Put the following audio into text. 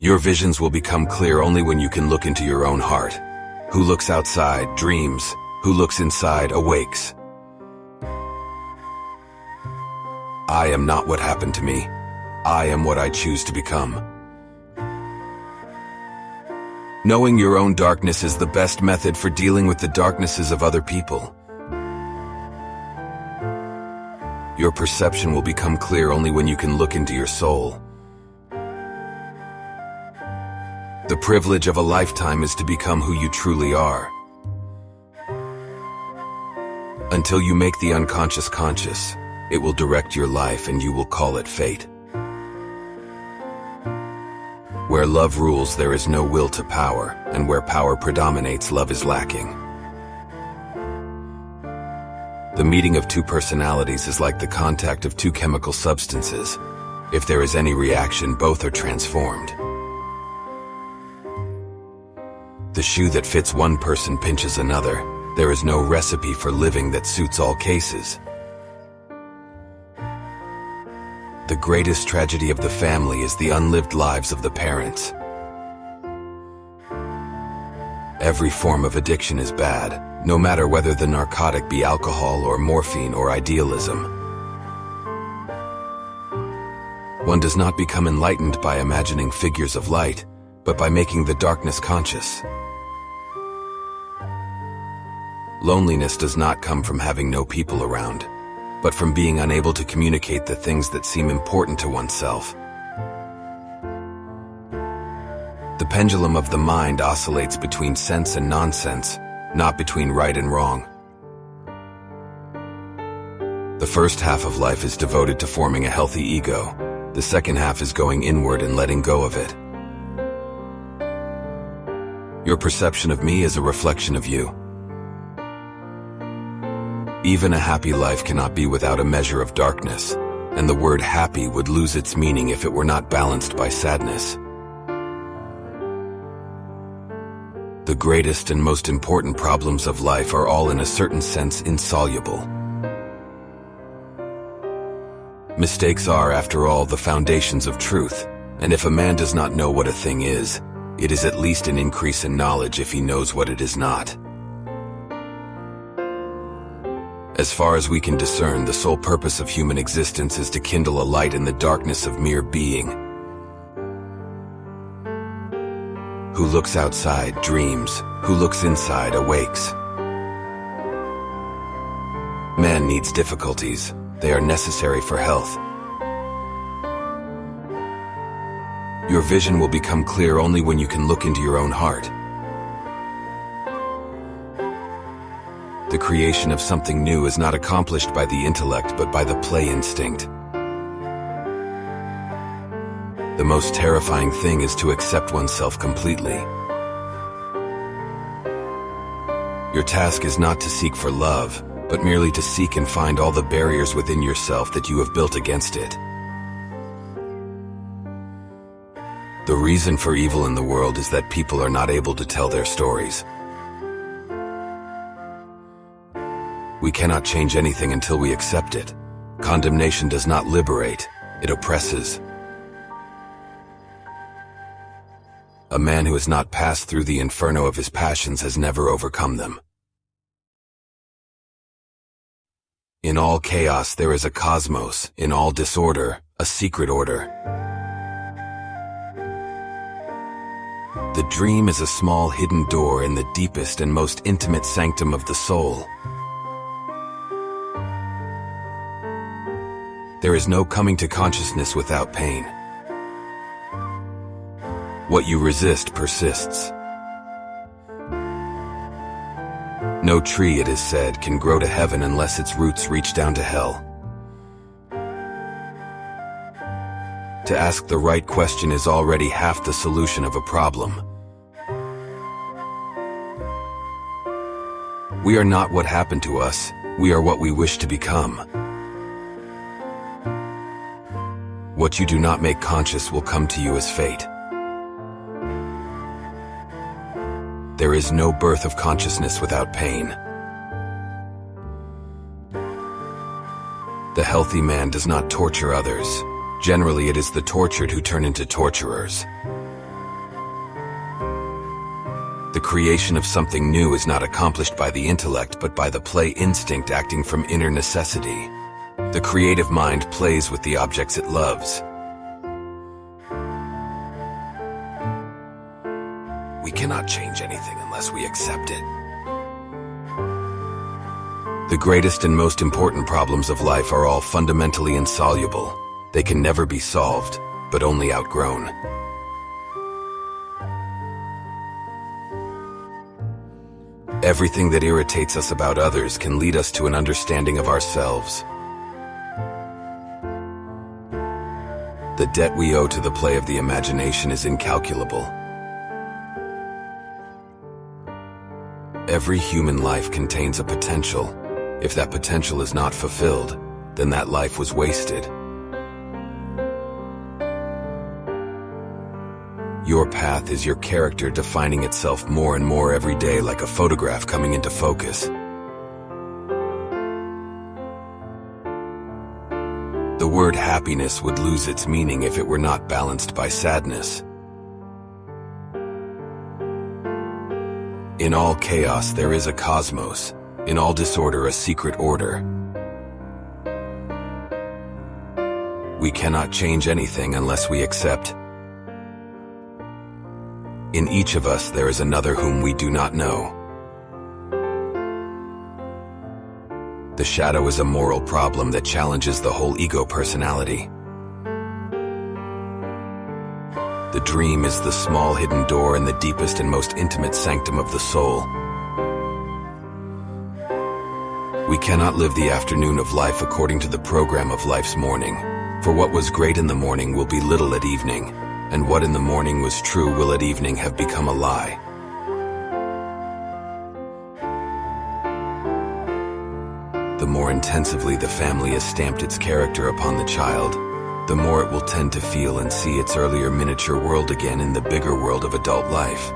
Your visions will become clear only when you can look into your own heart. Who looks outside dreams. Who looks inside awakes. I am not what happened to me. I am what I choose to become. Knowing your own darkness is the best method for dealing with the darknesses of other people. Your perception will become clear only when you can look into your soul. The privilege of a lifetime is to become who you truly are. Until you make the unconscious conscious, it will direct your life and you will call it fate. Where love rules, there is no will to power, and where power predominates, love is lacking. The meeting of two personalities is like the contact of two chemical substances. If there is any reaction, both are transformed. The shoe that fits one person pinches another. There is no recipe for living that suits all cases. The greatest tragedy of the family is the unlived lives of the parents. Every form of addiction is bad, no matter whether the narcotic be alcohol or morphine or idealism. One does not become enlightened by imagining figures of light, but by making the darkness conscious. Loneliness does not come from having no people around, but from being unable to communicate the things that seem important to oneself. The pendulum of the mind oscillates between sense and nonsense, not between right and wrong. The first half of life is devoted to forming a healthy ego. The second half is going inward and letting go of it. Your perception of me is a reflection of you. Even a happy life cannot be without a measure of darkness, and the word happy would lose its meaning if it were not balanced by sadness. The greatest and most important problems of life are all in a certain sense insoluble. Mistakes are, after all, the foundations of truth, and if a man does not know what a thing is, it is at least an increase in knowledge if he knows what it is not. As far as we can discern, the sole purpose of human existence is to kindle a light in the darkness of mere being. Who looks outside dreams. Who looks inside awakes. Man needs difficulties. They are necessary for health. Your vision will become clear only when you can look into your own heart. The creation of something new is not accomplished by the intellect but by the play instinct. The most terrifying thing is to accept oneself completely. Your task is not to seek for love, but merely to seek and find all the barriers within yourself that you have built against it. The reason for evil in the world is that people are not able to tell their stories. We cannot change anything until we accept it. Condemnation does not liberate, it oppresses. A man who has not passed through the inferno of his passions has never overcome them. In all chaos there is a cosmos, in all disorder, a secret order. The dream is a small hidden door in the deepest and most intimate sanctum of the soul. There is no coming to consciousness without pain. What you resist persists. No tree, it is said, can grow to heaven unless its roots reach down to hell. To ask the right question is already half the solution of a problem. We are not what happened to us, we are what we wish to become. What you do not make conscious will come to you as fate. There is no birth of consciousness without pain. The healthy man does not torture others. Generally, it is the tortured who turn into torturers. creation of something new is not accomplished by the intellect but by the play instinct acting from inner necessity. The creative mind plays with the objects it loves. We cannot change anything unless we accept it. The greatest and most important problems of life are all fundamentally insoluble. They can never be solved, but only outgrown. Everything that irritates us about others can lead us to an understanding of ourselves. The debt we owe to the play of the imagination is incalculable. Every human life contains a potential. If that potential is not fulfilled, then that life was wasted. Your path is your character defining itself more and more every day, like a photograph coming into focus. The word happiness would lose its meaning if it were not balanced by sadness. In all chaos there is a cosmos, in all disorder a secret order. We cannot change anything unless we accept. In each of us there is another whom we do not know. The shadow is a moral problem that challenges the whole ego personality. The dream is the small hidden door in the deepest and most intimate sanctum of the soul. We cannot live the afternoon of life according to the program of life's morning, for what was great in the morning will be little at evening, and what in the morning was true will at evening have become a lie. The more intensively the family has stamped its character upon the child, the more it will tend to feel and see its earlier miniature world again in the bigger world of adult life.